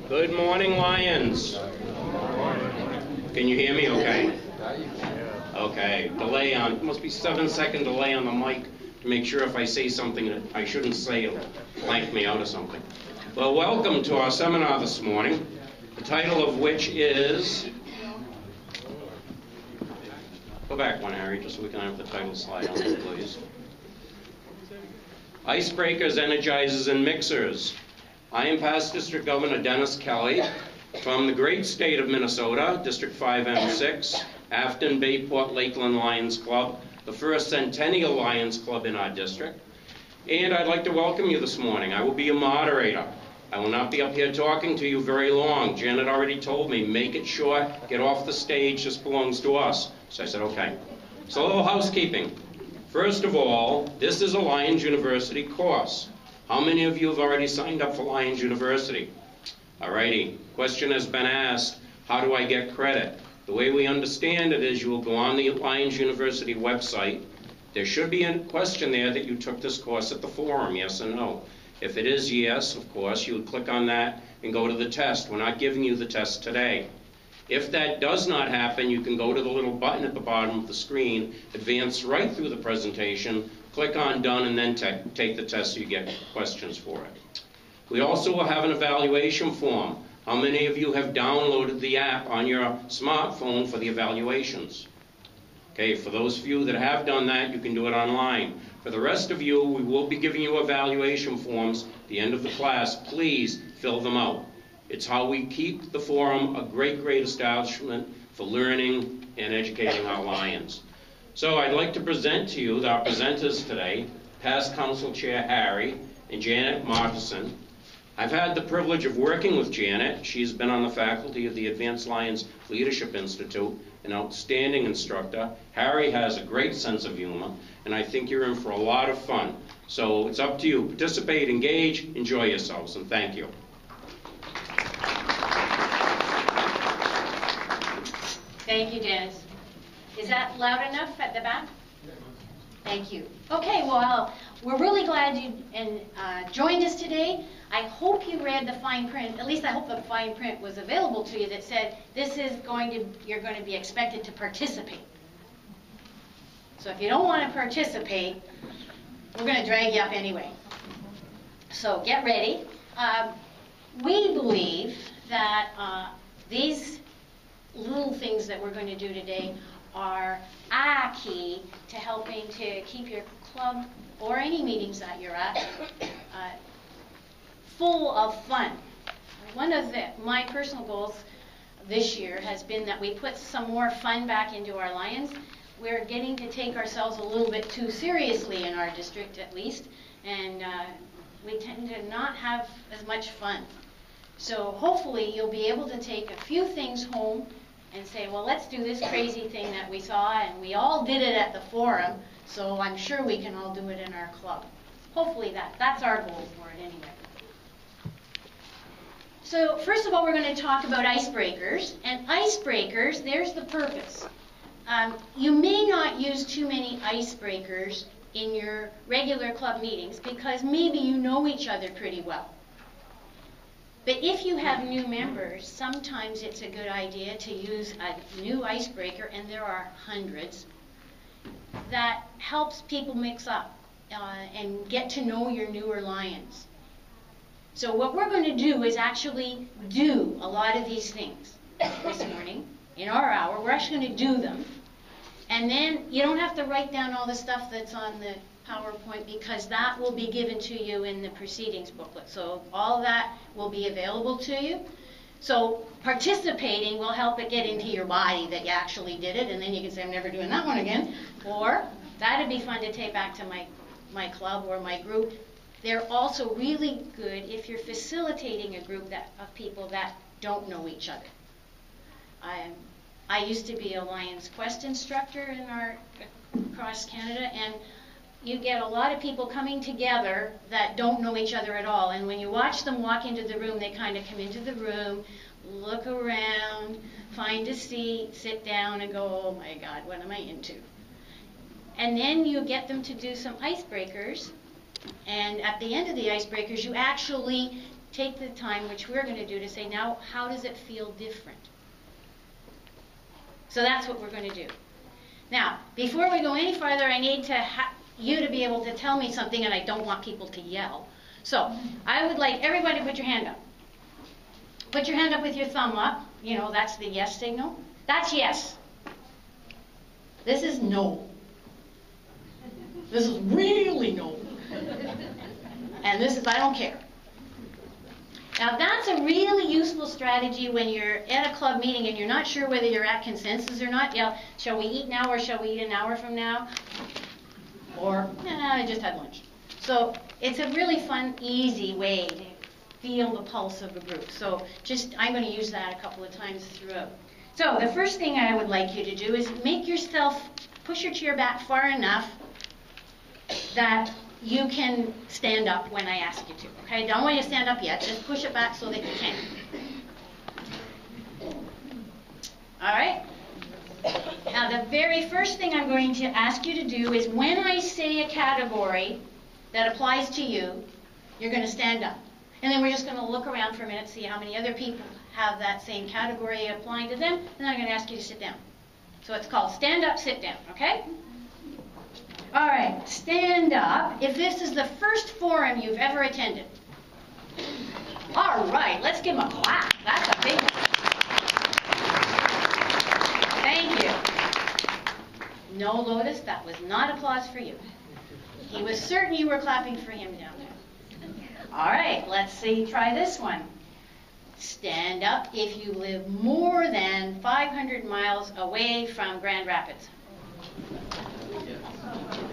Good morning, Lions. Can you hear me okay? Okay, delay on, must be 7-second delay on the mic to make sure if I say something that I shouldn't say, it'll blank me out or something. Well, welcome to our seminar this morning, the title of which is, go back one, Harry, just so we can have the title slide on it, please. Icebreakers, Energizers, and Mixers. I am past District Governor Dennis Kelly from the great state of Minnesota, District 5M6, Afton, Bayport, Lakeland Lions Club, the first Centennial Lions Club in our district. And I'd like to welcome you this morning. I will be your moderator. I will not be up here talking to you very long. Janet already told me, make it short, get off the stage, this belongs to us. So I said, okay. So a little housekeeping. First of all, this is a Lions University course. How many of you have already signed up for Lions University? Alrighty, question has been asked, how do I get credit? The way we understand it is you will go on the Lions University website. There should be a question there that you took this course at the forum, yes or no. If it is yes, of course, you would click on that and go to the test. We're not giving you the test today. If that does not happen, you can go to the little button at the bottom of the screen, advance right through the presentation, click on done, and then take the test so you get questions for it. We also will have an evaluation form. How many of you have downloaded the app on your smartphone for the evaluations? Okay, for those of you that have done that, you can do it online. For the rest of you, we will be giving you evaluation forms at the end of the class. Please fill them out. It's how we keep the forum a great, great establishment for learning and educating our Lions. So I'd like to present to you our presenters today, past Council Chair Harry and Janet Martison. I've had the privilege of working with Janet. She's been on the faculty of the Advanced Lions Leadership Institute, an outstanding instructor. Harry has a great sense of humor, and I think you're in for a lot of fun. So it's up to you. Participate, engage, enjoy yourselves, and thank you. Thank you, Dennis. Is that loud enough at the back? Thank you. Okay, well, we're really glad you joined us today. I hope you read the fine print. At least I hope the fine print was available to you that said you're going to be expected to participate. So if you don't want to participate, we're going to drag you up anyway. So get ready. We believe that these little things that we're going to do today are a key to helping to keep your club or any meetings that you're at full of fun. One of my personal goals this year has been that we put some more fun back into our Lions. We're getting to take ourselves a little bit too seriously in our district, at least, and we tend to not have as much fun. So hopefully you'll be able to take a few things home and say, well, let's do this crazy thing that we saw, and we all did it at the forum, so I'm sure we can all do it in our club. Hopefully that's our goal for it anyway. So first of all, we're going to talk about icebreakers. And icebreakers, there's the purpose. You may not use too many icebreakers in your regular club meetings because maybe you know each other pretty well. But if you have new members, sometimes it's a good idea to use a new icebreaker, and there are hundreds, that helps people mix up and get to know your newer Lions. So what we're going to do is actually do a lot of these things this morning in our hour. We're actually going to do them. And then you don't have to write down all the stuff that's on the PowerPoint because that will be given to you in the proceedings booklet. So all that will be available to you. So participating will help it get into your body that you actually did it, and then you can say, I'm never doing that one again. Or that'd be fun to take back to my club or my group. They're also really good if you're facilitating a group of people that don't know each other. I used to be a Lions Quest instructor across Canada, and you get a lot of people coming together that don't know each other at all. And when you watch them walk into the room, they kind of come into the room, look around, find a seat, sit down, and go, oh my God, what am I into? And then you get them to do some icebreakers. And at the end of the icebreakers, you actually take the time, which we're going to do, to say, now, how does it feel different? So that's what we're going to do. Now, before we go any farther, I need you to be able to tell me something, and I don't want people to yell. So I would like everybody to put your hand up. Put your hand up with your thumb up. You know, that's the yes signal. That's yes. This is no. This is really no. And this is I don't care. Now that's a really useful strategy when you're at a club meeting and you're not sure whether you're at consensus or not. Yeah, shall we eat now or shall we eat an hour from now? Or, I just had lunch. So it's a really fun, easy way to feel the pulse of a group. So I'm going to use that a couple of times throughout. So the first thing I would like you to do is push your chair back far enough that you can stand up when I ask you to. Okay, don't want you to stand up yet. Just push it back so that you can. All right? Now, the very first thing I'm going to ask you to do is when I say a category that applies to you, you're going to stand up. And then we're just going to look around for a minute, see how many other people have that same category applying to them, and then I'm going to ask you to sit down. So it's called stand up, sit down, okay? All right, stand up if this is the first forum you've ever attended. All right, let's give him a clap. That's a big one. Thank you. No, Lotus, that was not applause for you. He was certain you were clapping for him down there. All right, let's see, try this one. Stand up if you live more than 500 miles away from Grand Rapids.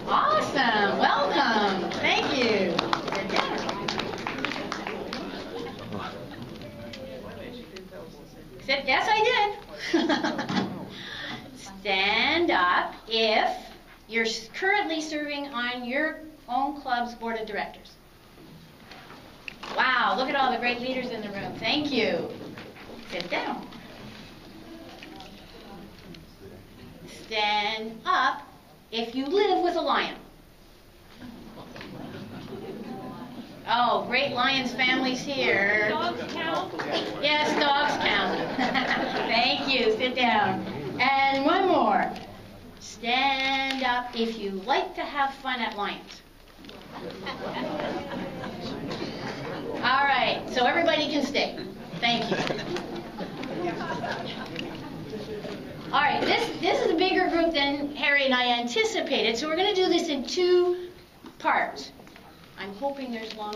Awesome, welcome, thank you. Yes, I did. Stand up if you're currently serving on your own club's board of directors. Wow, look at all the great leaders in the room. Thank you. Sit down. Stand up if you live with a lion. Oh, great Lions families here. Dogs count? Yes, dogs count. Thank you. Sit down. And one more. Stand up if you like to have fun at Lions. All right, so everybody can stay. Thank you. All right, this is a bigger group than Harry and I anticipated, so we're going to do this in two parts. I'm hoping there's long...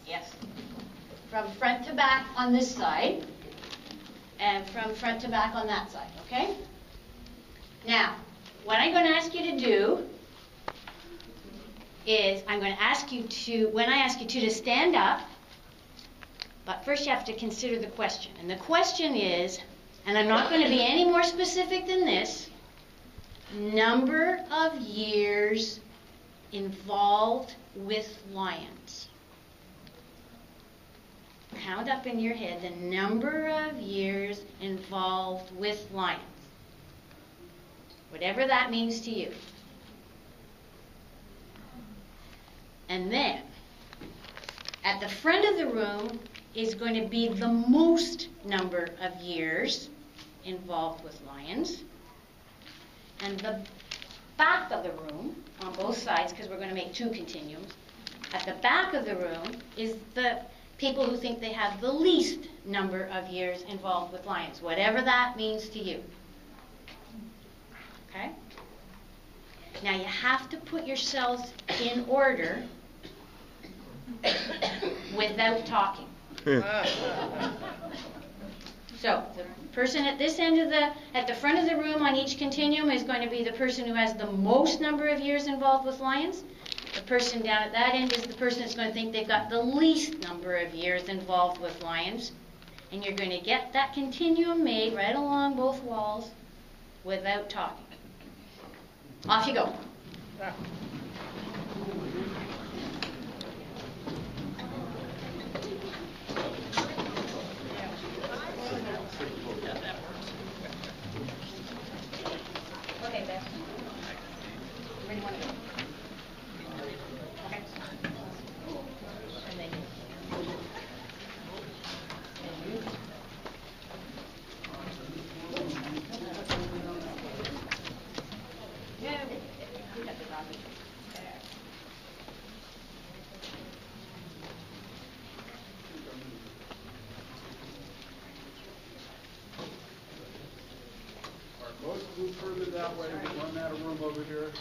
Yes. From front to back on this side, and from front to back on that side, okay? Now, what I'm going to ask you to do is I'm going to ask you to, when I ask you to stand up, but first you have to consider the question. And the question is, and I'm not going to be any more specific than this, number of years involved with lions. Count up in your head the number of years involved with lions. Whatever that means to you. And then, at the front of the room is going to be the most number of years involved with lions. And the back of the room, on both sides, because we're going to make two continuums, at the back of the room is the people who think they have the least number of years involved with lions, whatever that means to you. Okay? Now you have to put yourselves in order without talking. So the person at this end of at the front of the room on each continuum is going to be the person who has the most number of years involved with lions. The person down at that end is the person that's going to think they've got the least number of years involved with lions. And you're going to get that continuum made right along both walls without talking. Off you go. Okay, Beth. Where do you want to go? Okay. that way, we run out of room over here.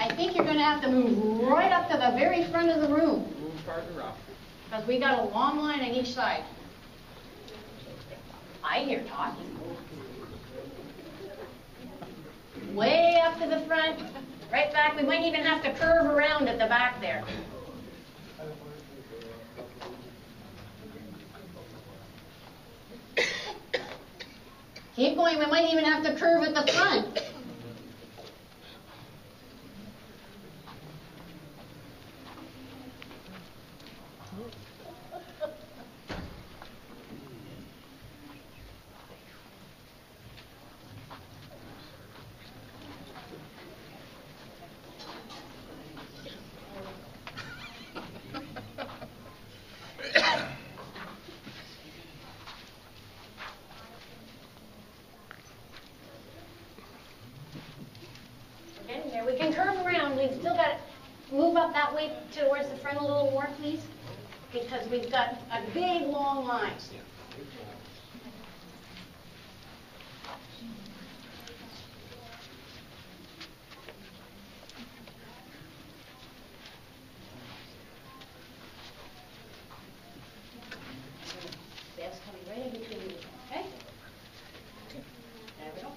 I think you're going to have to move right up to the very front of the room. Move farther up. Because we got a long line on each side. I hear talking. Way up to the front, right back. We might even have to curve around at the back there. Keep going. We might even have to curve at the front. We can curve around. We've still got to move up that way towards the front a little more, please, because we've got a big, long line. That's coming right in between you, okay? There we go.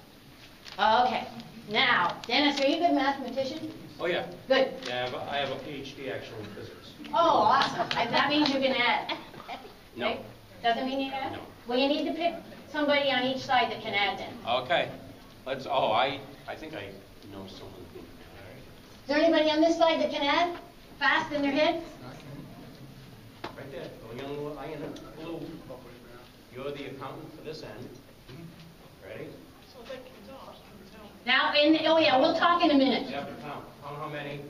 Okay. Now, Dennis, are you a good mathematician? Oh, yeah. Good. Yeah, I have a PhD actually in physics. Oh, awesome. That means you can add. No. Okay? Doesn't mean you can add? No. Well, you need to pick somebody on each side that can add then. Okay. I think I know someone. Is there anybody on this side that can add fast in their head? Right there. Going on the blue. You're the accountant for this end. Ready? Now, oh yeah, we'll talk in a minute. You have to count. Count how many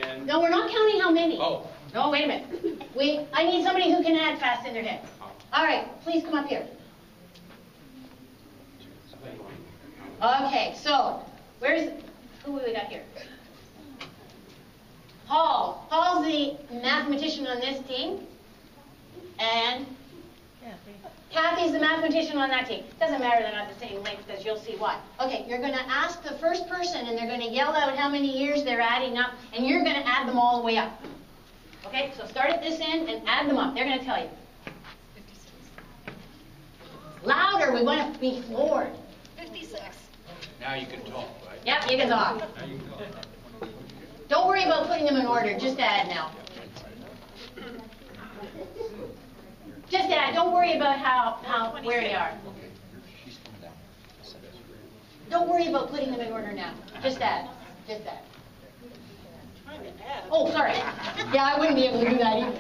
and... No, we're not counting how many. Oh. No, wait a minute. I need somebody who can add fast in their head. All right, please come up here. Okay, so, who we got here? Paul. Paul's the mathematician on this team. And Kathy's the mathematician on that team. Doesn't matter they're not the same length because you'll see why. Okay, you're going to ask the first person and they're going to yell out how many years they're adding up and you're going to add them all the way up. Okay, so start at this end and add them up. They're going to tell you. Louder, we want to be floored. 56. Now you can talk, right? Yep, you can talk. Now you can talk. Don't worry about putting them in order, just add now. Just add, don't worry about where they are. Don't worry about putting them in order now. Just add. Just add. Oh, sorry. Yeah, I wouldn't be able to do that either.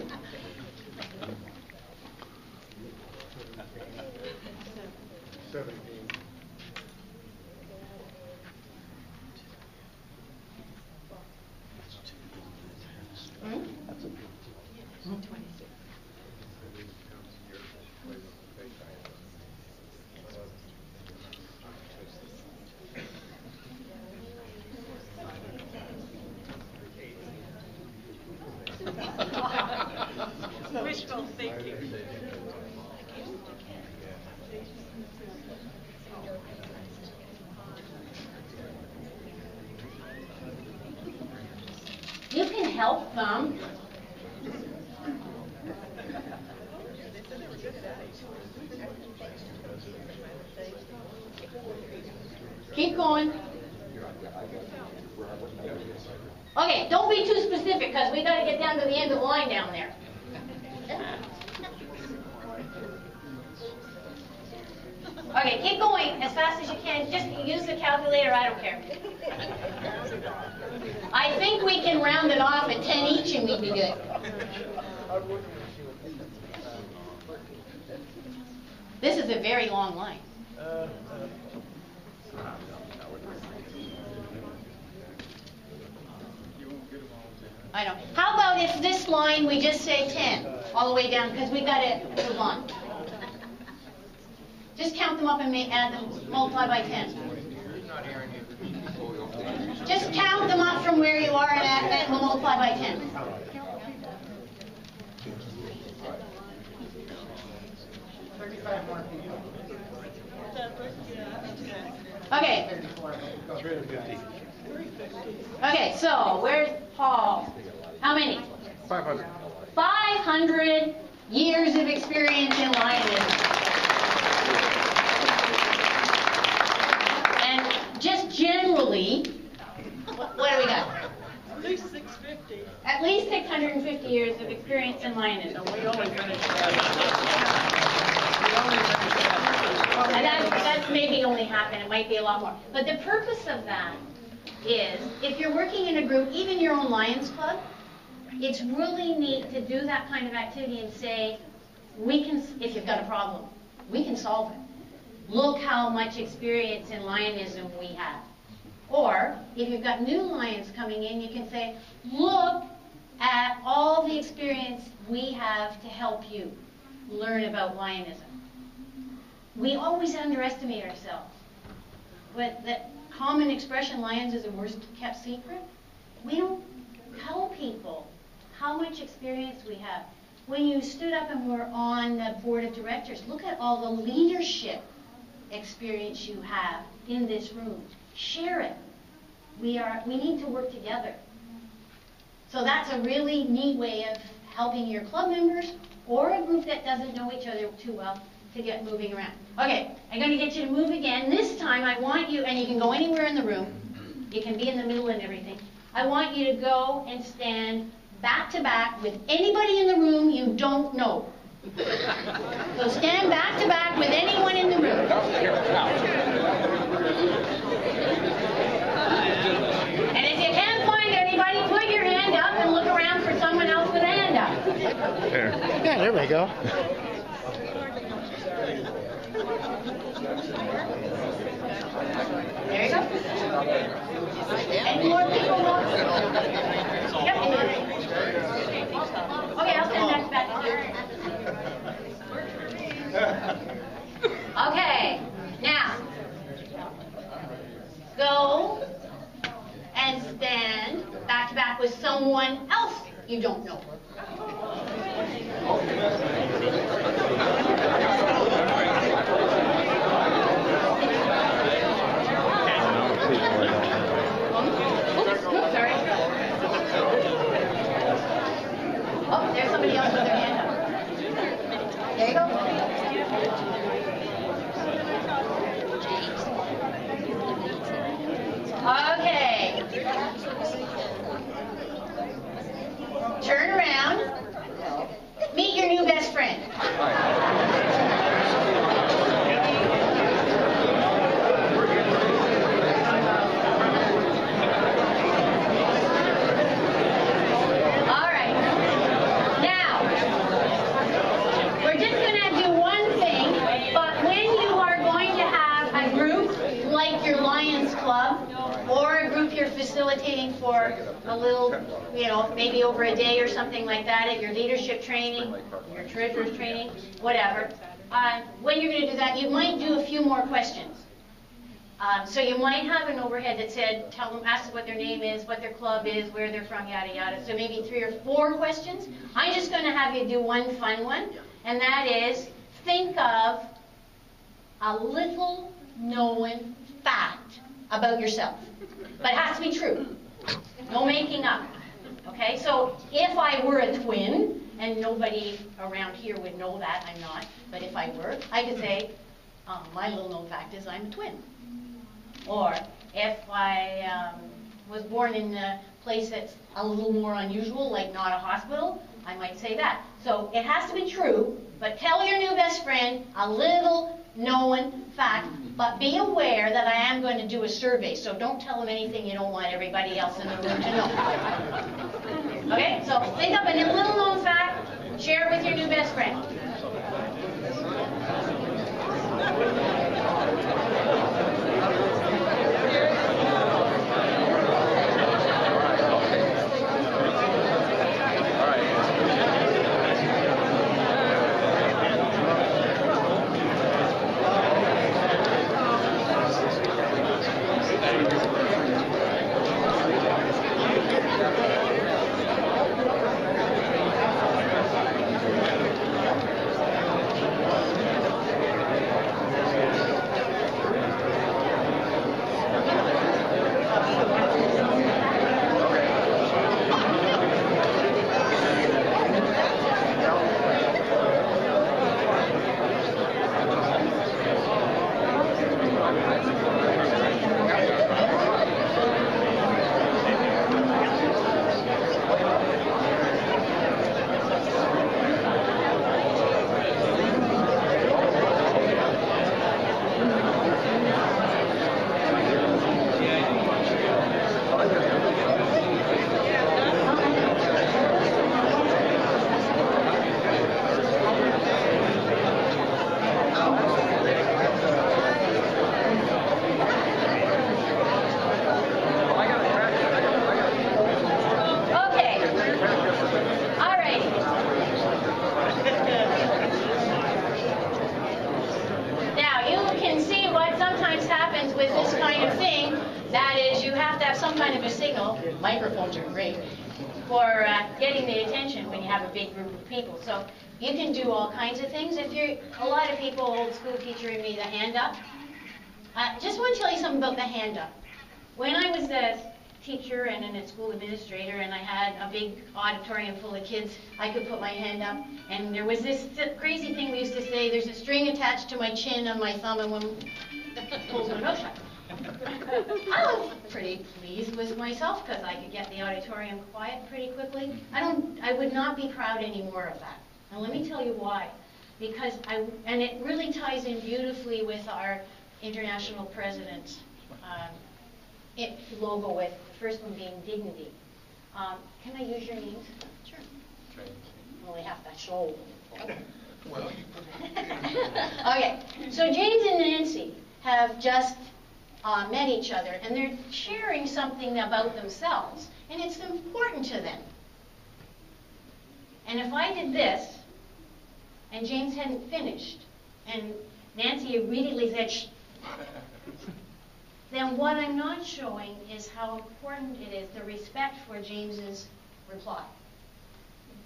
Wishful thinking. You can help them. Keep going. Okay, don't be too specific because we got to get down to the end of the line down there. Okay, keep going as fast as you can. Just use the calculator, I don't care. I think we can round it off at 10 each and we'd be good. This is a very long line. I know. How about if this line we just say 10 all the way down because we got to move on. Just count them up and add them, multiply by 10. Just count them up from where you are and we'll multiply by 10. Okay. Okay, so where's Paul? How many? 500. 500 years of experience in lionism. And just generally, what do we got? At least 650. At least 650 years of experience in lionism. We only finished that. And that's maybe only half, and it might be a lot more. But the purpose of that is, if you're working in a group, even your own Lions Club, it's really neat to do that kind of activity and say, we can, if you've got a problem, we can solve it. Look how much experience in lionism we have. Or, if you've got new lions coming in, you can say, look at all the experience we have to help you learn about lionism. We always underestimate ourselves. But that common expression, lions is the worst kept secret, we don't tell people how much experience we have. When you stood up and were on the board of directors, look at all the leadership experience you have in this room. Share it. We need to work together. So that's a really neat way of helping your club members or a group that doesn't know each other too well to get moving around. Okay, I'm going to get you to move again. This time I want you, and you can go anywhere in the room. You can be in the middle and everything. I want you to go and stand back to back with anybody in the room you don't know. So stand back to back with anyone in the room. And if you can't find anybody, put your hand up and look around for someone else with a hand up. There. Yeah, there we go. There you go. Any more people want? Yep. Okay, I'll stand next back to you. Okay, now go and stand back to back with someone else you don't know. Oops, sorry. Oh, there's somebody else with their hand up. There you go. Okay. Turn around. Meet your new best friend. Facilitating for a little, maybe over a day or something like that at your leadership training, your treasurer's training, whatever. When you're going to do that, you might do a few more questions. So you might have an overhead that said, ask them what their name is, what their club is, where they're from, yada yada. So maybe 3 or 4 questions. I'm just going to have you do one fun one, and that is think of a little known fact about yourself. But it has to be true. No making up. Okay? So if I were a twin, and nobody around here would know that, I'm not, but if I were, I could say, my little known fact is I'm a twin. Or if I was born in a place that's a little more unusual, like not a hospital, I might say that. So it has to be true, but tell your new best friend a little known fact, but be aware that I am going to do a survey, so don't tell them anything you don't want everybody else in the room to know. Okay, so think of a little known fact, share it with your new best friend. the microphones are great for getting the attention when you have a big group of people. So you can do all kinds of things. If you're, a lot of people, old school teacher in me, the hand up. Just want to tell you something about the hand up. When I was a teacher and a school administrator and I had a big auditorium full of kids, I could put my hand up, and there was this crazy thing we used to say, there's a string attached to my chin and my thumb, and one pulls my nose shut. I was pretty pleased with myself because I could get the auditorium quiet pretty quickly. I would not be proud anymore of that. And let me tell you why. Because and it really ties in beautifully with our international president's logo, with the first one being dignity. Can I use your names? Sure. Only have to show. Well, Okay, so James and Nancy have just met each other, and they're sharing something about themselves, and it's important to them. And if I did this, and James hadn't finished, and Nancy immediately said, shh, then what I'm not showing is how important it is, the respect for James's reply.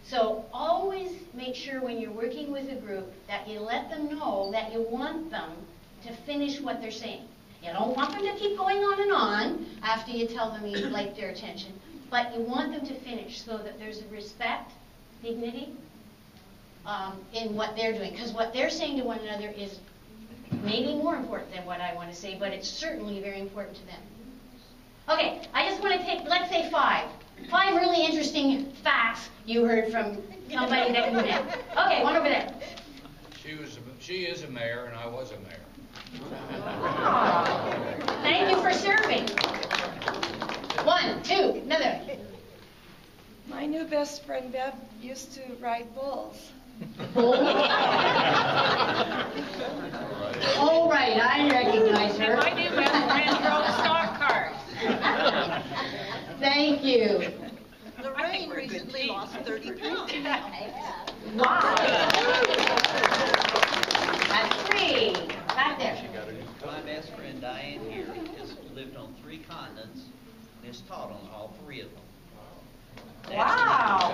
So always make sure when you're working with a group that you let them know that you want them to finish what they're saying. You don't want them to keep going on and on after you tell them you like their attention, but you want them to finish so that there's respect, dignity in what they're doing. Because what they're saying to one another is maybe more important than what I want to say, but it's certainly very important to them. Okay, I just want to take, let's say 5 really interesting facts you heard from somebody that you met. Okay, one over there. She is a mayor, and I was a mayor. Thank you for serving. 1, 2, another. My new best friend Bev used to ride bulls. Oh, right, I recognize her. My new best friend drove stock cars. Thank you. Lorraine recently lost 30 pounds. Wow. That's 3. Back there. My best friend Diane here has lived on 3 continents and is taught on all 3 of them. Wow.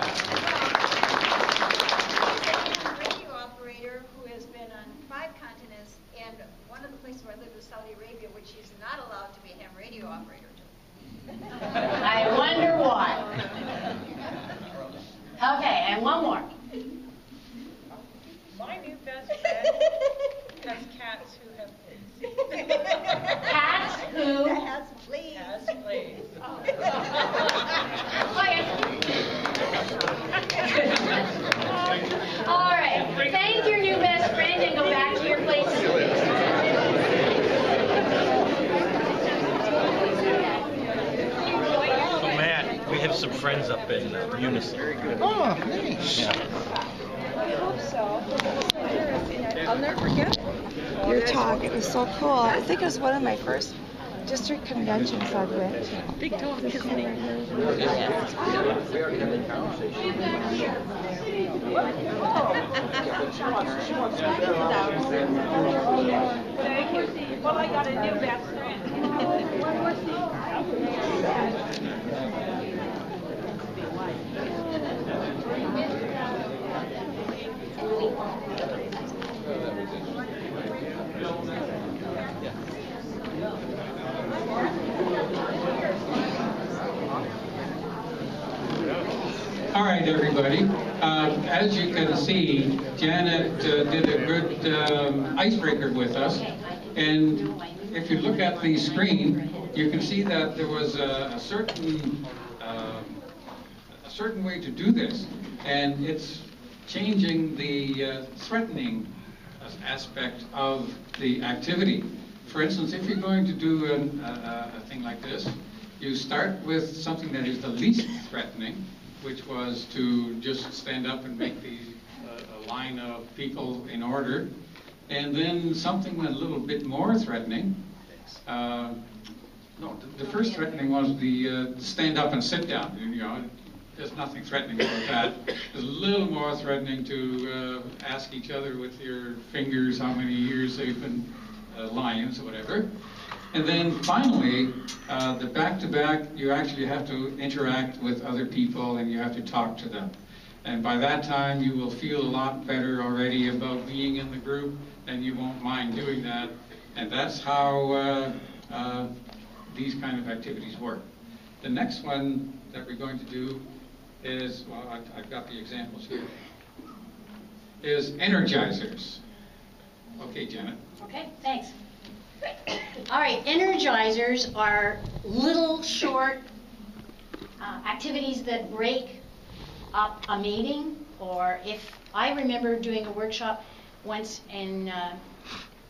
Radio operator who has been on 5 continents, and one of the places where I live is Saudi Arabia, which she's not allowed to be a ham radio operator to. I wonder why. Okay, and one more. My new best friend has cats who have fleas. Cats who? That has fleas. Has fleas. All right. Thank your new best friend and go back to your places. So Matt, we have some friends up in Unison. Oh, nice. Yeah. I hope so. I'll never forget your talk. It was so cool. I think it was one of my first district conventions I've went to. Big toe kissing. Well, I got a new best friend. One more seat. All right, everybody. As you can see, Janet did a good icebreaker with us. And if you look at the screen, you can see that there was a certain way to do this. And it's changing the threatening aspect of the activity. For instance, if you're going to do a thing like this, you start with something that is the least threatening, which was to just stand up and make a line of people in order, and then something a little bit more threatening. No, the first threatening was the stand up and sit down. You know, there's nothing threatening about that. There's a little more threatening to ask each other with your fingers how many years they've been lions or whatever. And then finally, the back-to-back, you actually have to interact with other people and you have to talk to them. And by that time, you will feel a lot better already about being in the group, and you won't mind doing that. And that's how these kind of activities work. The next one that we're going to do is, well, I've got the examples here, is energizers. Okay, Janet. Okay, thanks. All right, energizers are little short activities that break up a meeting, or if I remember doing a workshop once in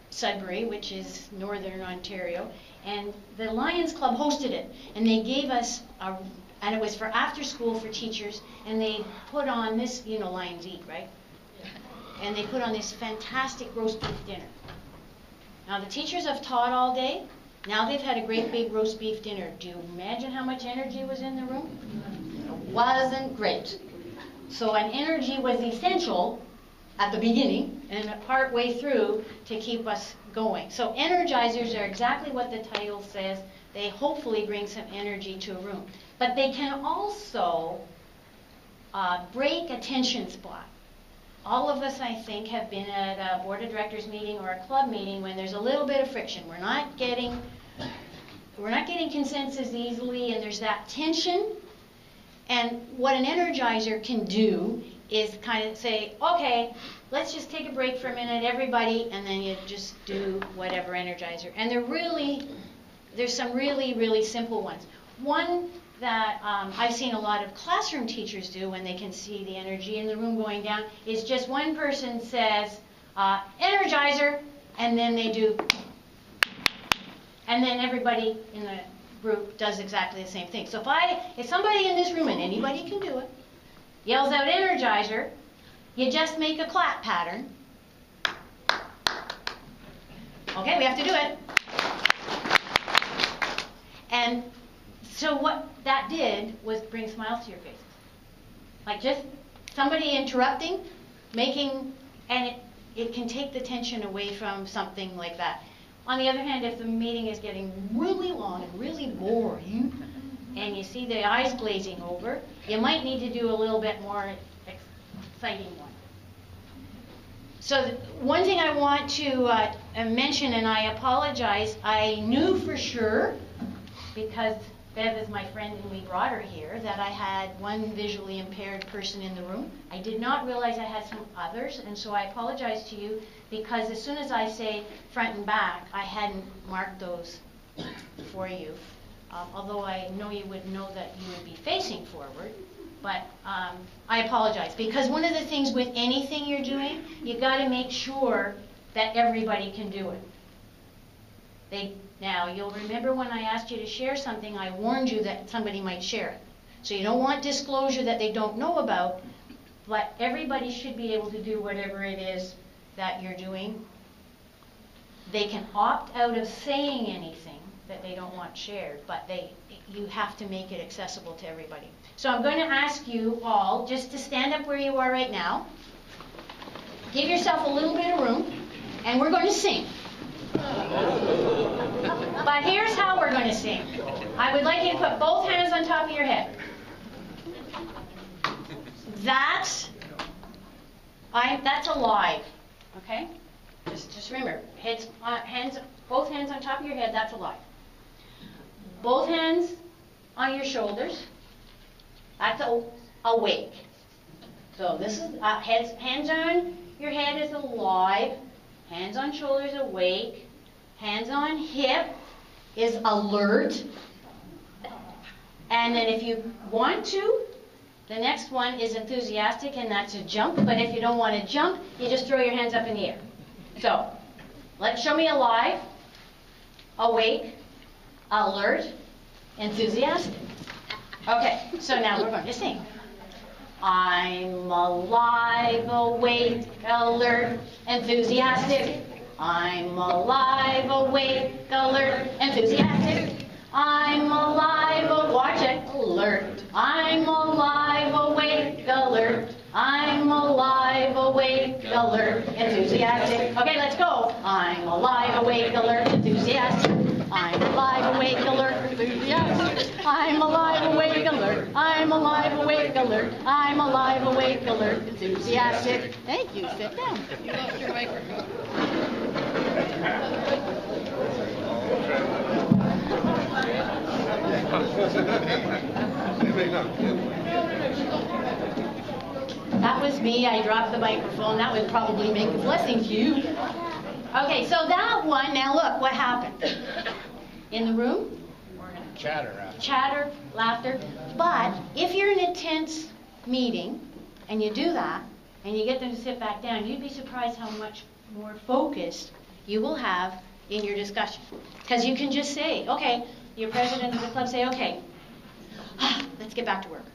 Sudbury, which is northern Ontario, and the Lions Club hosted it, and they gave us and it was for after school for teachers, and they put on this, you know, Lions eat, right? And they put on this fantastic roast beef dinner. Now the teachers have taught all day. Now they've had a great big roast beef dinner. Do you imagine how much energy was in the room? It wasn't great. So an energy was essential at the beginning and part way through to keep us going. So energizers are exactly what the title says. They hopefully bring some energy to a room. But they can also break a tension spot. All of us, I think, have been at a board of directors meeting or a club meeting when there's a little bit of friction. We're not getting consensus easily, and there's that tension. And what an energizer can do is kind of say, okay, let's just take a break for a minute, everybody, and then you just do whatever energizer. And there's some really, really simple ones. One that I've seen a lot of classroom teachers do when they can see the energy in the room going down is just one person says, energizer, and then they do, and then everybody in the group does exactly the same thing. So if somebody in this room, and anybody can do it, yells out energizer, you just make a clap pattern. Okay, we have to do it. And so what that did was bring smiles to your faces. Like just somebody interrupting, and it can take the tension away from something like that. On the other hand, if the meeting is getting really long and really boring, and you see the eyes glazing over, you might need to do a little bit more exciting one. So one thing I want to mention, and I apologize, I knew for sure, because Bev is my friend and we brought her here, that I had one visually impaired person in the room. I did not realize I had some others, and so I apologize to you, because as soon as I say front and back, I hadn't marked those for you. Although I know you would know that you would be facing forward, but I apologize, because one of the things with anything you're doing, you've got to make sure that everybody can do it. Now, you'll remember when I asked you to share something, I warned you that somebody might share it. So you don't want disclosure that they don't know about, but everybody should be able to do whatever it is that you're doing. They can opt out of saying anything that they don't want shared, but you have to make it accessible to everybody. So I'm going to ask you all just to stand up where you are right now. Give yourself a little bit of room, and we're going to sing. But here's how we're going to sing. I would like you to put both hands on top of your head. That's alive, okay? Just remember, both hands on top of your head, that's alive. Both hands on your shoulders, that's awake. So this is hands on your head is alive, hands on shoulders awake, hands on hip is alert. And then if you want to, the next one is enthusiastic, and that's a jump. But if you don't want to jump, you just throw your hands up in the air. So, show me alive, awake, alert, enthusiastic. Okay, so now we're going to sing. I'm alive, awake, alert, enthusiastic. I'm alive, awake, alert, enthusiastic. I'm alive, watch it, alert. I'm alive, awake, alert. I'm alive, awake, alert, enthusiastic. Okay, let's go. I'm alive, awake, alert, enthusiastic. I'm alive, awake, alert. I'm alive, awake, alert, enthusiastic. Thank you. Sit down. You lost your microphone. That was me. I dropped the microphone. That would probably make a blessing to you. Okay, so that one, now look what happened. In the room, chatter, laughter. But if you're in a tense meeting and you do that and you get them to sit back down, you'd be surprised how much more focused you will have in your discussion. Because you can just say, okay, your president of the club say, okay, let's get back to work.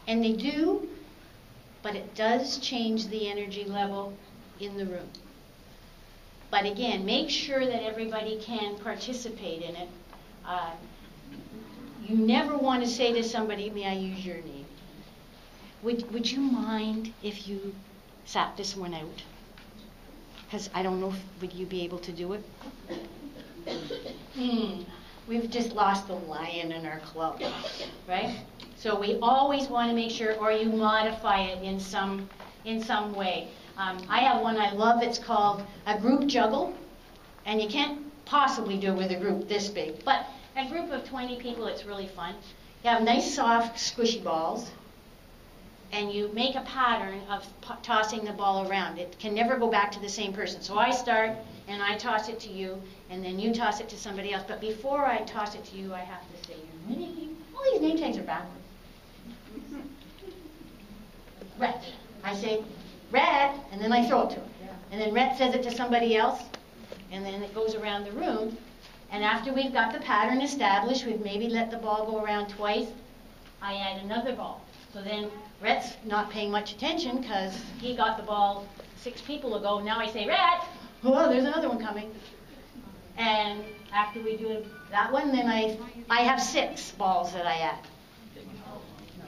And they do, but it does change the energy level in the room. But again, make sure that everybody can participate in it. You never want to say to somebody, may I use your name? Would you mind if you sat this one out? Because I don't know, would you be able to do it? We've just lost the lion in our club, right? So we always want to make sure, or you modify it in some way. I have one I love. It's called a group juggle, and you can't possibly do it with a group this big. But a group of 20 people, it's really fun. You have nice, soft, squishy balls, and you make a pattern of tossing the ball around. It can never go back to the same person. So I start, and I toss it to you, and then you toss it to somebody else. But before I toss it to you, I have to say your name. All these name tags are backwards. Rhett. I say, Rhett, and then I throw it to him. And then Rhett says it to somebody else, and then it goes around the room. And after we've got the pattern established, we've maybe let the ball go around twice, I add another ball. So then Rhett's not paying much attention because he got the ball 6 people ago. Now I say, Rhett, oh, there's another one coming. And after we do that one, then I have 6 balls that I add.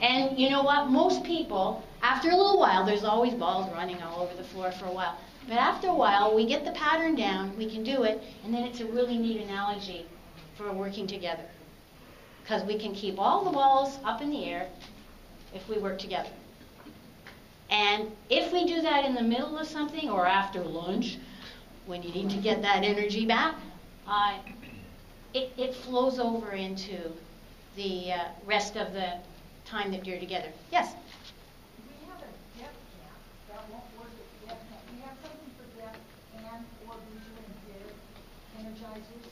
And you know what? Most people, after a little while, there's always balls running all over the floor for a while. But after a while, we get the pattern down, we can do it, and then it's a really neat analogy for working together. Because we can keep all the balls up in the air if we work together. And if we do that in the middle of something or after lunch, when you need to get that energy back, it flows over into the rest of the time that you're together. Yes? We have a deaf camp that won't work at deaf camp. We have something for deaf and or visually impaired energizers.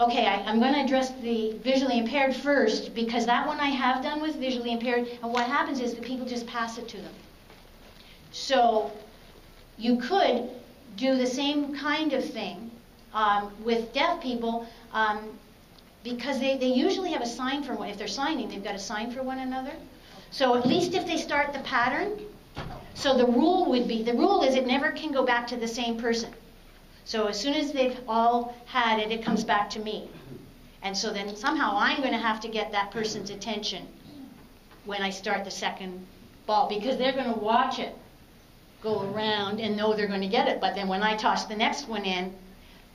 Okay, I'm going to address the visually impaired first because that one I have done with visually impaired, and what happens is that people just pass it to them. So you could do the same kind of thing with deaf people because they usually have a sign for one. If they're signing, they've got a sign for one another. So at least if they start the pattern, so the rule is it never can go back to the same person. So as soon as they've all had it, it comes back to me. And so then somehow I'm going to have to get that person's attention when I start the second ball because they're going to watch it go around and know they're going to get it. But then when I toss the next one in,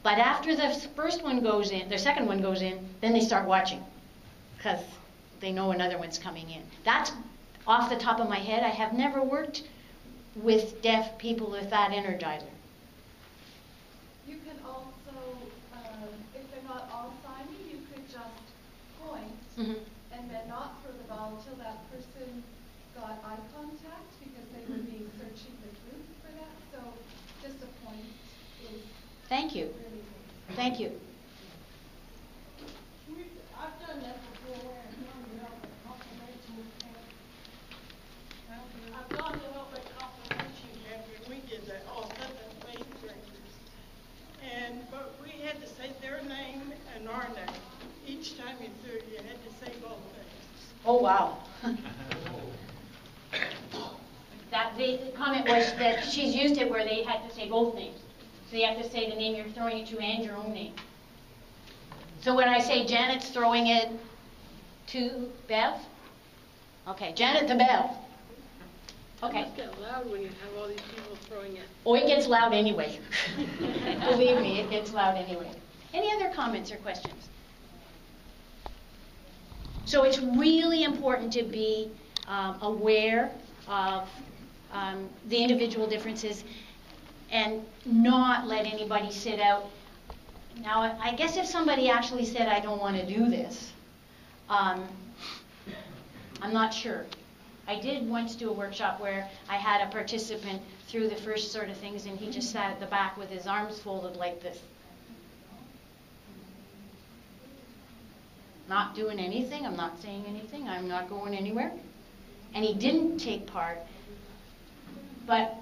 but after the first one goes in, the second one goes in, then they start watching because they know another one's coming in. That's off the top of my head. I have never worked with deaf people with that energizer. You can also, if they're not all signing, you could just point and then not throw the ball until that person got eye contact because they would be searching the group for that. So just a point is Thank you. really good. Thank you. I've done that before where I've gone to help a confirmation camp. I've gone to help a confirmation camp and we did that all stuff at Icebreakers. But we had to say their name and our name. Each time you threw, you had to say both things. Oh, wow. The comment was that she's used it where they had to say both names. So you have to say the name you're throwing it to and your own name. So when I say Janet's throwing it to Bev, okay, Janet to Bev. Okay. It gets loud when you have all these people throwing it. Oh, it gets loud anyway. Believe me, it gets loud anyway. Any other comments or questions? So it's really important to be aware of the individual differences and not let anybody sit out. Now, I guess if somebody actually said, I don't want to do this, I'm not sure. I did once do a workshop where I had a participant through the first sort of things, and he just sat at the back with his arms folded like this. Not doing anything, I'm not saying anything, I'm not going anywhere. And he didn't take part. But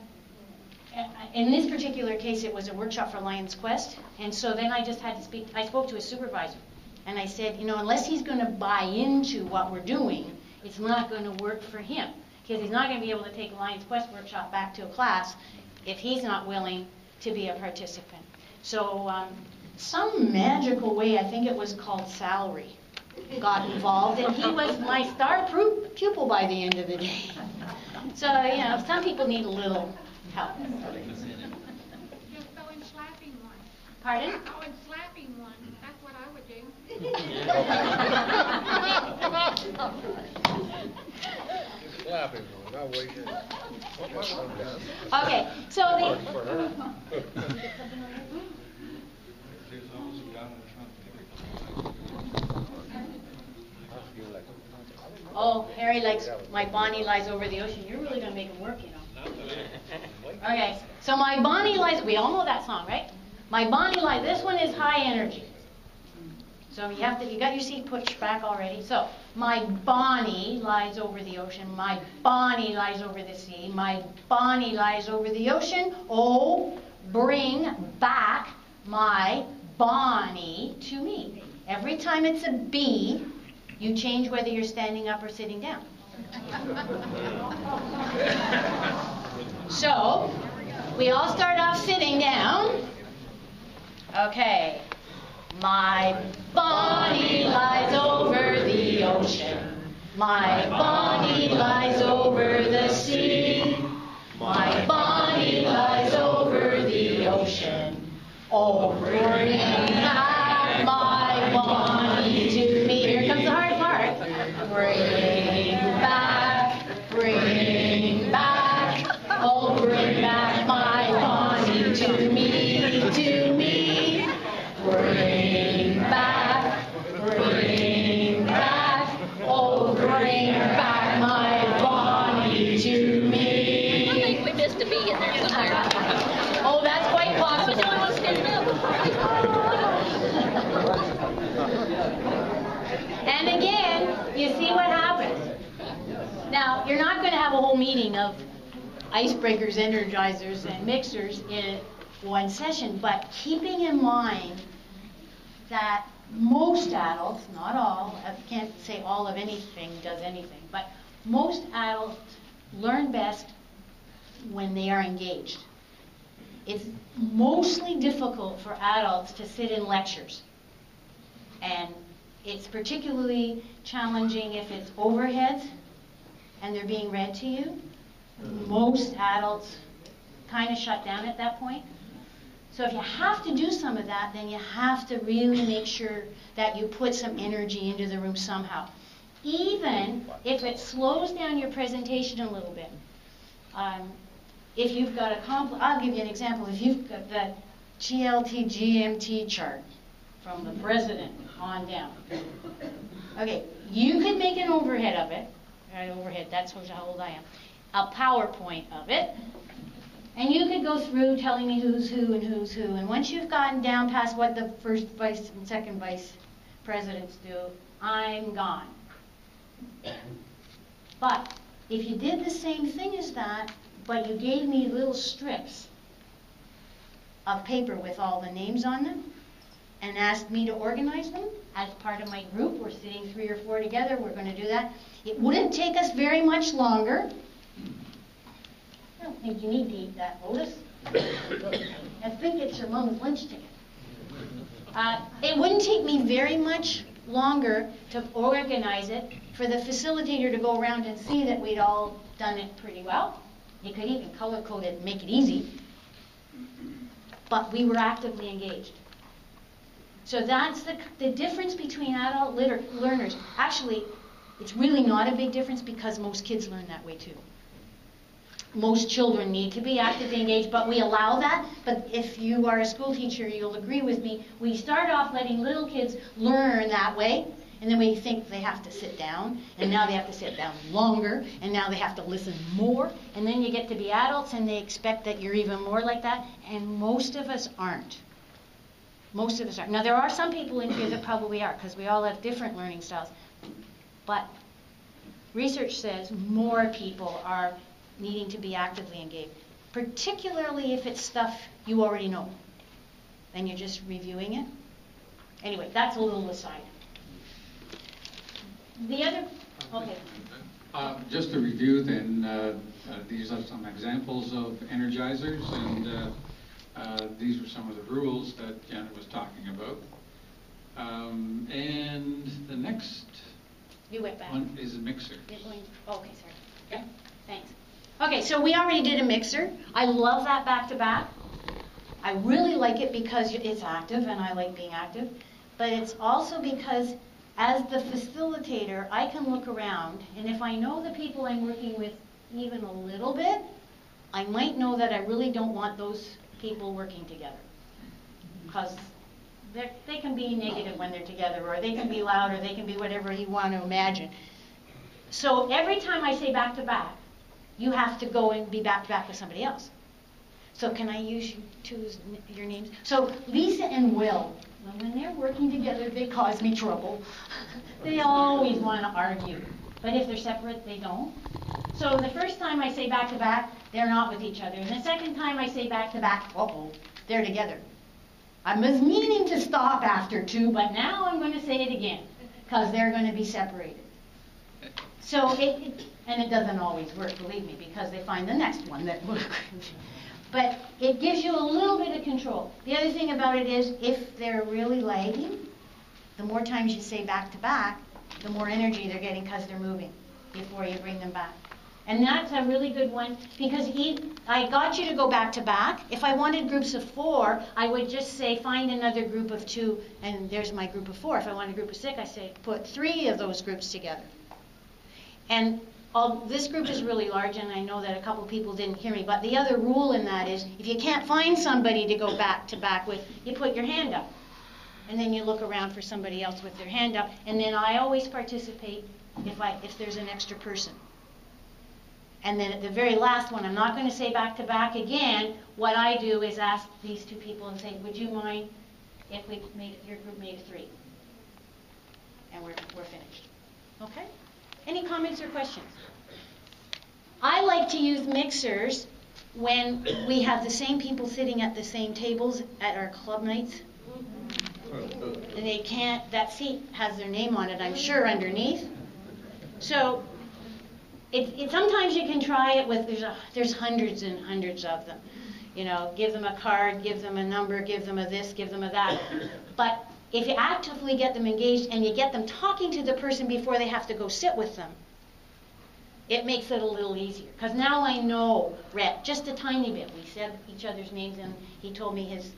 in this particular case, it was a workshop for Lion's Quest, and so then I just had to speak. I spoke to a supervisor, and I said, you know, unless he's going to buy into what we're doing, it's not going to work for him, because he's not going to be able to take a Lion's Quest workshop back to a class if he's not willing to be a participant. So some magical way, I think it was called salary, got involved, and he was my star pupil by the end of the day. So, you know, some people need a little help. Just go and slapping one. Pardon? Go and slapping one. That's what I would do. Slapping one, I'll wait here. What my mom does. Okay, so oh, Harry likes My Bonnie Lies Over the Ocean. You're really going to make him work, you know. Okay, so My Bonnie Lies, we all know that song, right? My Bonnie Lies, this one is high energy. So you got your seat pushed back already. So, my Bonnie lies over the ocean. My Bonnie lies over the sea. My Bonnie lies over the ocean. Oh, bring back my Bonnie to me. Every time it's a B, you change whether you're standing up or sitting down. So, we all start off sitting down. Okay. My Bonnie lies over the ocean. My Bonnie lies over the sea. My Bonnie lies over the ocean. Oh, bring back my Bonnie to me. Here comes the hard part. Bring back, bring back. Oh, bring back my Bonnie to me, to me. Bring back, oh, bring back my Bonnie to me. I think we missed a bee in there somewhere. Oh, that's quite possible. And again, you see what happens. Now, you're not going to have a whole meeting of icebreakers, energizers, and mixers in one session, but keeping in mind that most adults, not all, I can't say all of anything does anything, but most adults learn best when they are engaged. It's mostly difficult for adults to sit in lectures, and it's particularly challenging if it's overheads and they're being read to you. Most adults kind of shut down at that point. So if you have to do some of that, then you have to really make sure that you put some energy into the room somehow. Even if it slows down your presentation a little bit. If you've got I'll give you an example. If you've got the GLT GMT chart from the president on down. Okay, you could make an overhead of it. Overhead, that's how old I am. A PowerPoint of it. And you could go through telling me who's who and who's who. And once you've gotten down past what the first vice and second vice presidents do, I'm gone. But if you did the same thing as that, but you gave me little strips of paper with all the names on them and asked me to organize them as part of my group, we're sitting 3 or 4 together, we're going to do that. It wouldn't take us very much longer. I don't think you need to eat that, Otis. I think it's your mom's lunch ticket. It wouldn't take me very much longer to organize it for the facilitator to go around and see that we'd all done it pretty well. You could even color code it and make it easy. But we were actively engaged. So that's the difference between adult learners. Actually, it's really not a big difference because most kids learn that way too. Most children need to be actively engaged, but we allow that. But if you are a school teacher, you'll agree with me, we start off letting little kids learn that way, and then we think they have to sit down, and now they have to sit down longer, and now they have to listen more, and then you get to be adults and they expect that you're even more like that, and most of us aren't. Most of us aren't. Now there are some people in here that probably are, because we all have different learning styles, but research says more people are needing to be actively engaged, particularly if it's stuff you already know and you're just reviewing it. Anyway, that's a little aside. The other, okay. Just to review then, these are some examples of energizers, and these were some of the rules that Janet was talking about. And the next You went back. one is a mixer. Okay, sorry. Yeah, thanks. Okay, so we already did a mixer. I love that back-to-back. I really like it because it's active, and I like being active. But it's also because as the facilitator, I can look around, and if I know the people I'm working with even a little bit, I might know that I really don't want those people working together. Because they can be negative when they're together, or they can be loud, or they can be whatever you want to imagine. So every time I say back-to-back, you have to go and be back-to-back with somebody else. So can I use you two's, your names? So Lisa and Will, when they're working together, they cause me trouble. They always want to argue. But if they're separate, they don't. So the first time I say back-to-back, they're not with each other. And the second time I say back-to-back, they're together. I was meaning to stop after two, but now I'm going to say it again, because they're going to be separated. So and it doesn't always work, believe me, because they find the next one that works. But it gives you a little bit of control. The other thing about it is, if they're really lagging, the more times you say back-to-back, the more energy they're getting because they're moving before you bring them back. And that's a really good one, because I got you to go back-to-back. If I wanted groups of 4, I would just say find another group of 2, and there's my group of 4. If I wanted a group of 6, I say put 3 of those groups together. And this group is really large, and I know that a couple people didn't hear me, but the other rule in that is, if you can't find somebody to go back-to-back with, you put your hand up. And then you look around for somebody else with their hand up, and then I always participate if there's an extra person. And then at the very last one, I'm not going to say back-to-back again. What I do is ask these 2 people and say, would you mind if we made your group made 3? And we're finished. Okay? Any comments or questions? I like to use mixers when we have the same people sitting at the same tables at our club nights. And they can't, that seat has their name on it, I'm sure, underneath. So sometimes you can try it with, there's hundreds and hundreds of them. You know, give them a card, give them a number, give them a this, give them a that. But if you actively get them engaged and you get them talking to the person before they have to go sit with them, it makes it a little easier. Because now I know Rhett just a tiny bit. We said each other's names and he told me his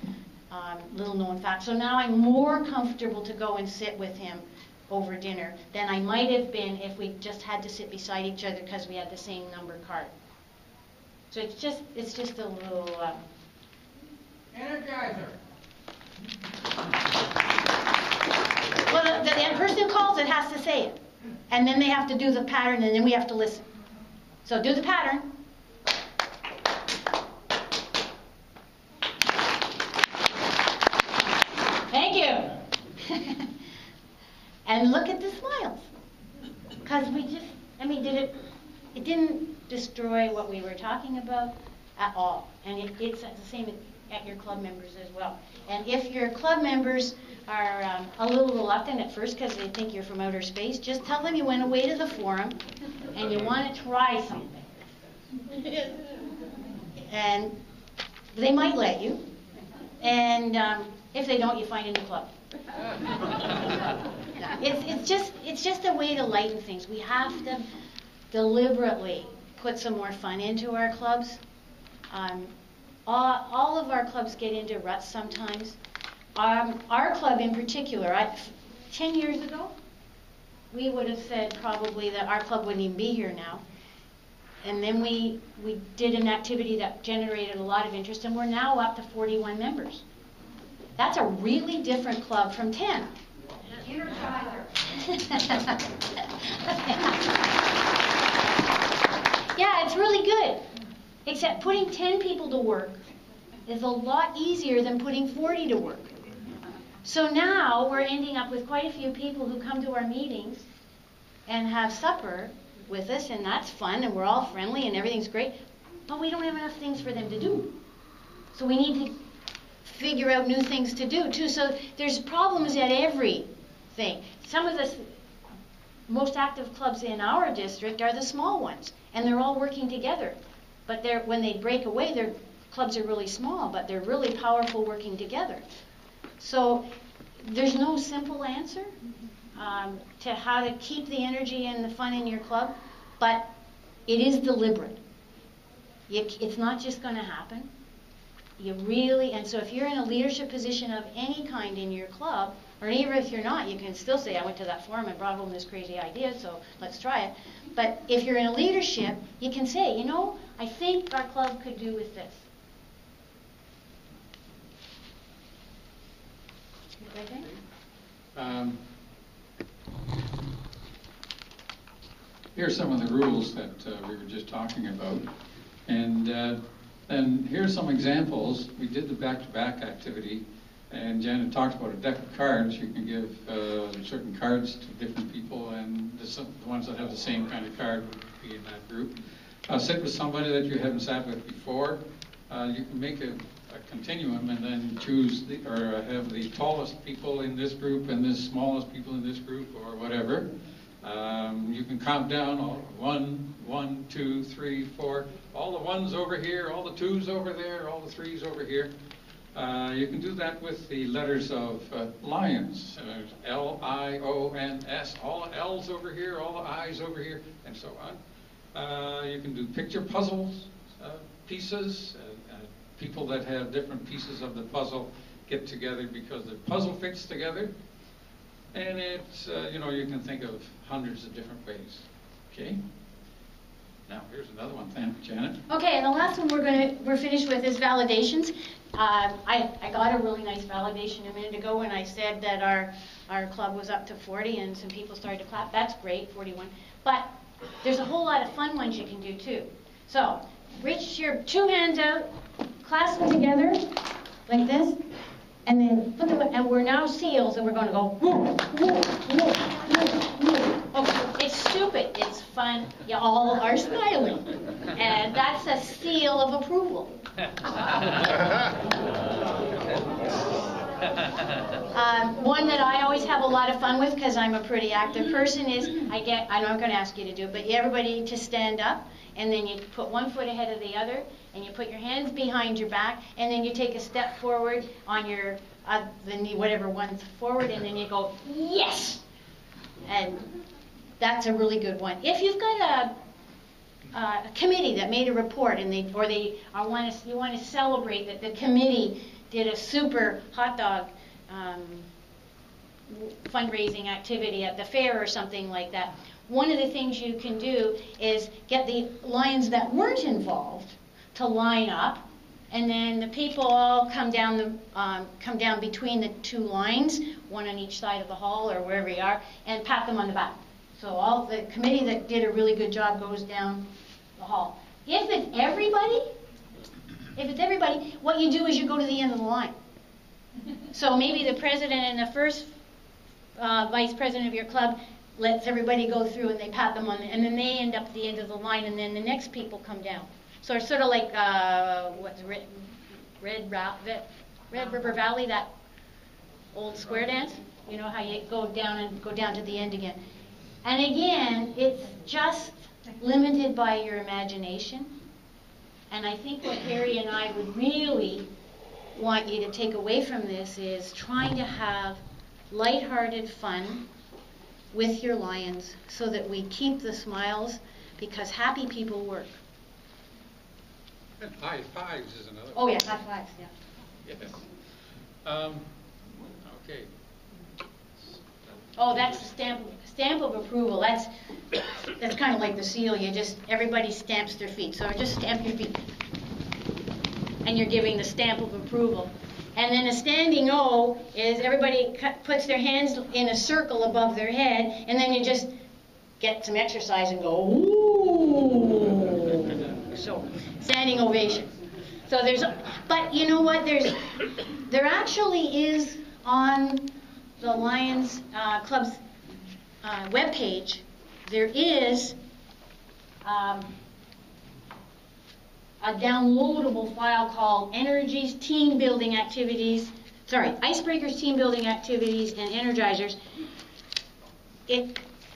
little known facts. So now I'm more comfortable to go and sit with him over dinner than I might have been if we just had to sit beside each other because we had the same number card. So it's just a little Energizer. Well, the person who calls it has to say it, and then they have to do the pattern, and then we have to listen. So do the pattern. Thank you. And look at the smiles. Because it didn't destroy what we were talking about at all. And it's the same at your club members as well. And if your club members are a little reluctant at first because they think you're from outer space, just tell them you went away to the forum and you want to try something. And they might let you. And if they don't, you find a new club. No, it's just a way to lighten things. We have to deliberately put some more fun into our clubs. All of our clubs get into ruts sometimes. Our club in particular, 10 years ago, we would have said probably that our club wouldn't even be here now. And then we did an activity that generated a lot of interest, and we're now up to 41 members. That's a really different club from 10. Yeah, it's really good. Except putting 10 people to work is a lot easier than putting 40 to work. So now we're ending up with quite a few people who come to our meetings and have supper with us, and that's fun, and we're all friendly, and everything's great. But we don't have enough things for them to do. So we need to figure out new things to do, too. So there's problems at everything. Some of the most active clubs in our district are the small ones, and they're all working together. But when they break away, their clubs are really small, but they're really powerful working together. So there's no simple answer to how to keep the energy and the fun in your club, but it is deliberate. It's not just going to happen. And so if you're in a leadership position of any kind in your club, or even if you're not, you can still say, I went to that forum and brought home this crazy idea, so let's try it. But if you're in a leadership, you can say, you know, I think our club could do with this. Here's some of the rules that we were just talking about. And here's some examples. We did the back-to-back activity, and Janet talked about a deck of cards. You can give certain cards to different people, and the ones that have the same kind of card would be in that group. Sit with somebody that you haven't sat with before. You can make a continuum and then choose have the tallest people in this group and the smallest people in this group, or whatever. You can count down 1, 2, 3, 4, all the ones over here, all the twos over there, all the threes over here. You can do that with the letters of Lions, L-I-O-N-S, all the L's over here, all the I's over here, and so on. You can do picture puzzles, pieces. People that have different pieces of the puzzle get together because the puzzle fits together. And it's, you can think of hundreds of different ways. Okay? Now, here's another one, Janet. Okay, and the last one we're finished with is validations. I got a really nice validation a minute ago when I said that our club was up to 40 and some people started to clap. That's great, 41. But there's a whole lot of fun ones you can do too. So, reach your two hands out, clasp them together like this, and then put them. And we're now seals, and we're going to go. Woo, woo, woo, woo, woo. Okay, it's stupid. It's fun. You all are smiling, and that's a seal of approval. One that I always have a lot of fun with because I'm a pretty active person is I'm not going to ask you to do it, but everybody to stand up, and then you put one foot ahead of the other, and you put your hands behind your back, and then you take a step forward on your the knee, whatever one's forward, and then you go, yes! And that's a really good one. If you've got a committee that made a report, and you want to celebrate that the committee did a super hot dog fundraising activity at the fair or something like that, one of the things you can do is get the Lions that weren't involved to line up, and then the people all come down between the two lines, one on each side of the hall or wherever you are, and pat them on the back. So all the committee that did a really good job goes down the hall. If it's everybody, what you do is you go to the end of the line. So maybe the president and the first vice president of your club lets everybody go through and they pat them on, and then they end up at the end of the line, and then the next people come down. So it's sort of like Red River Valley, that old square dance. You know how you go down to the end again. And again, it's just limited by your imagination. And I think what Harry and I would really want you to take away from this is trying to have lighthearted fun with your Lions so that we keep the smiles, because happy people work. And high fives is another one. Oh yeah, high fives, yeah. Yes. Okay. Oh, that's the stamp of approval. That's kind of like the seal. Everybody stamps their feet. So just stamp your feet. And you're giving the stamp of approval. And then a standing O is everybody puts their hands in a circle above their head, and then you just get some exercise and go, ooh. So, standing ovation. So but you know what? There actually is on the Lions Club's webpage, there is a downloadable file called Icebreakers Team Building Activities and Energizers.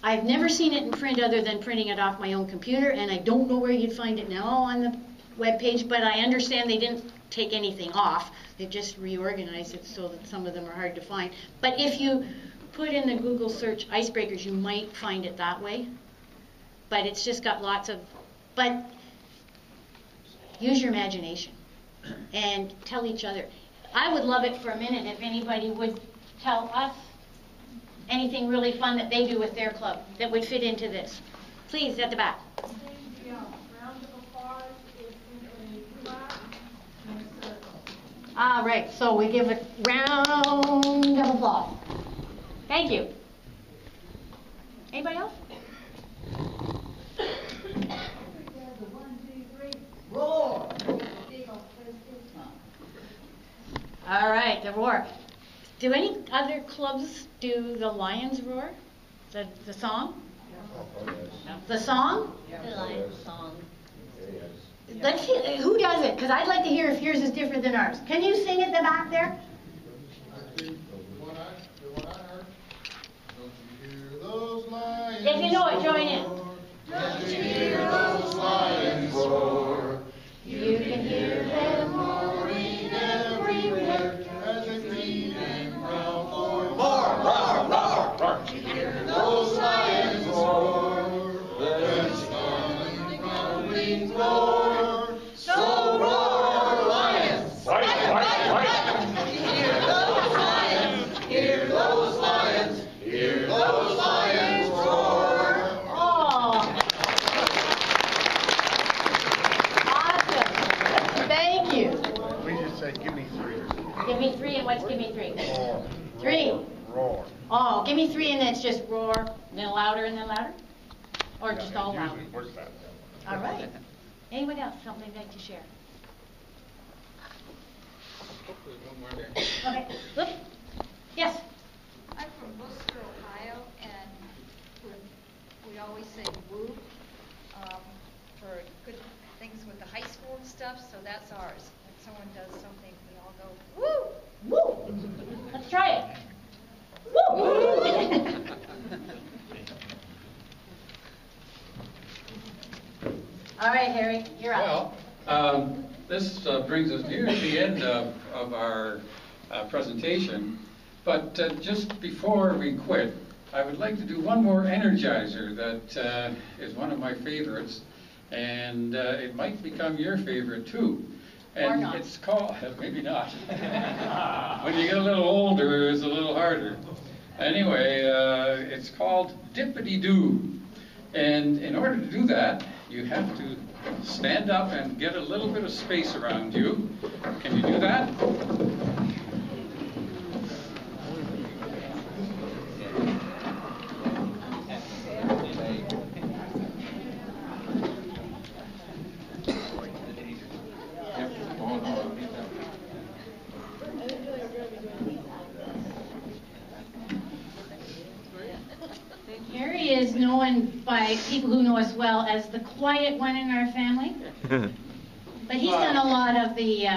I've never seen it in print other than printing it off my own computer, and I don't know where you'd find it now on the webpage, but I understand they didn't take anything off. They just reorganized it so that some of them are hard to find. But if you put in the Google search Icebreakers, you might find it that way. But it's just got but use your imagination and tell each other. I would love it for a minute if anybody would tell us anything really fun that they do with their club that would fit into this. Please, at the back. Ah, right. So we give a round of applause. Thank you. Anybody else? Roar! All right, the roar. Do any other clubs do the Lions roar? The song? The song? The Lions song. Let's see, who does it? Because I'd like to hear if yours is different than ours. Can you sing at the back there? If you know it, join in. Don't you hear those lions roar? You can hear them roaring everywhere as they feed and growl for more, roar, roar, roar. You hear those lions roar? Their storming, growling roar. So roar, lions! Fight, fight, fight! Hear those lions! Hear those lions! Hear those lions roar! Thank you. We just say, give me three. Give me three, and what's give me three? Roar. Three. Roar. Oh, give me three, and then it's just roar, then louder, and then louder? Or just all loud? Usually works that way. All right. Anyone else, something they'd like to share? There's one more there. Okay, look. Yes? I'm from Worcester, Ohio, and we always say woo for good things with the high school and stuff, so that's ours. When someone does something, we all go woo! Woo! Let's try it. Woo! All right, Harry, you're up. Well, this brings us near the end of our presentation, but just before we quit, I would like to do one more energizer that is one of my favorites, and it might become your favorite too. And or not. It's called, maybe not. When you get a little older, it's a little harder. Anyway, it's called Dippity-Doo. And in order to do that, you have to stand up and get a little bit of space around you. Can you do that? Harry is known by people who know us well as the quiet one in our family. But he's done a lot of the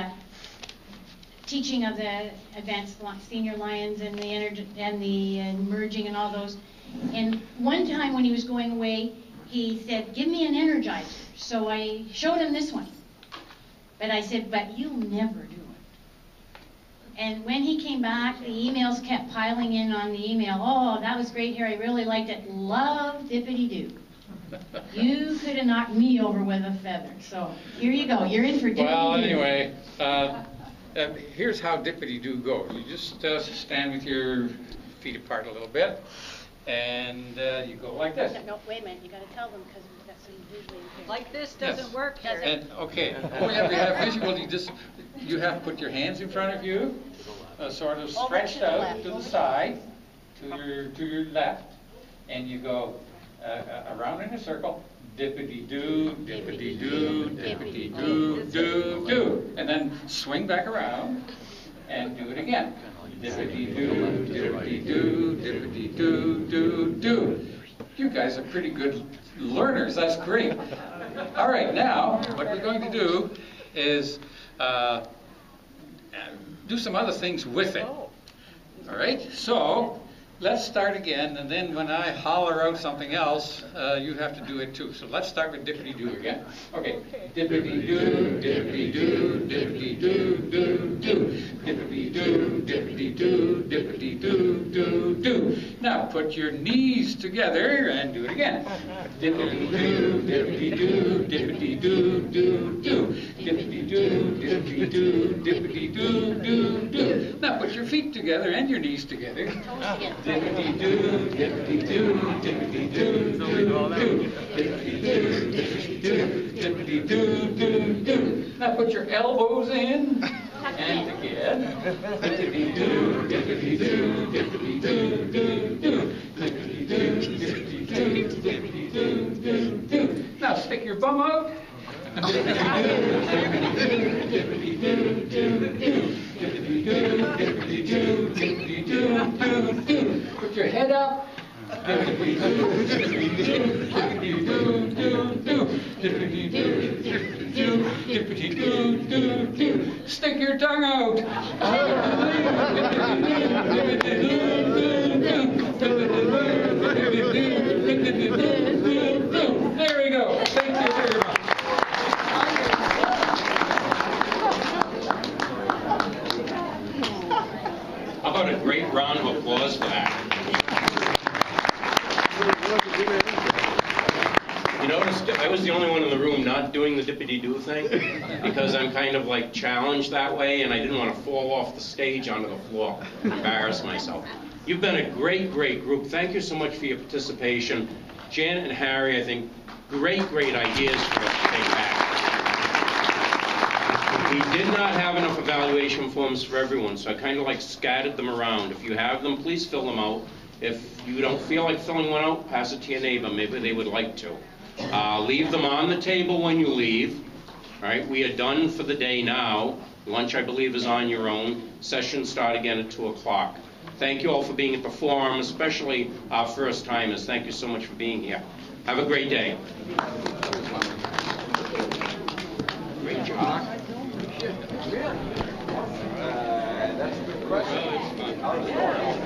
teaching of the advanced senior Lions and the merging and all those. And one time when he was going away, he said, "Give me an energizer." So I showed him this one. But I said, "But you'll never do it." And when he came back, the emails kept piling in on the email. "Oh, that was great, Harry. I really liked it. Love Dippity-Doo. You could have knocked me over with a feather." So here you go. You're in for Dippity-Doo. Well, anyway, here's how Dippity-Doo goes. You just stand with your feet apart a little bit, and you go like this. No, wait a minute, you gotta tell them, because that's usually. Like this Yes. doesn't work here. And, okay, oh, yeah, we have visual, you have to put your hands in front of you, sort of stretched out to the side, to your left, and you go around in a circle, dippity-doo, dippity-doo, dippity-doo, do, and then swing back around and do it again. Dippity-doo, dippity-doo, dippity-doo, do. You guys are pretty good learners. That's great. All right, now what we're going to do is do some other things with it. All right, so let's start again, and then when I holler out something else, you have to do it too. So let's start with dippity-doo again. Okay, dippity-doo, dippity-doo, dippity-doo, do, do. Dippity-doo, dippity-doo, dippity-doo, do, do. Now put your knees together and do it again. Dippity-doo, dippity-doo, dippity-doo, do, do. Dippity-doo, dippity-doo, dippity-doo, do, do. Now put your feet together and your knees together. Dippity-doo, dippity-doo, dippity-doo, do, do. Dippity-doo, dippity-doo, dippity-doo, do, do. Now put your elbows in and again. Dippity-doo, dippity-doo, dippity-doo, do, do. Dippity-doo, dippity-doo, dippity-doo, do, do. Now stick your bum out. Put your head up. Stick your tongue out. There we go. Thank you very much. How about a great round of applause for that? You noticed I was the only one in the room not doing the dippity-doo thing because I'm kind of like challenged that way, and I didn't want to fall off the stage onto the floor, embarrass myself. You've been a great, great group. Thank you so much for your participation. Janet and Harry, I think, great ideas for us to take back. We did not have enough evaluation forms for everyone, so I kind of like scattered them around. If you have them, please fill them out. If you don't feel like filling one out, pass it to your neighbor. Maybe they would like to. Leave them on the table when you leave. All right, we are done for the day now. Lunch, I believe, is on your own. Sessions start again at 2 o'clock. Thank you all for being at the forum, especially our first-timers. Thank you so much for being here. Have a great day. Great job. That's a good question.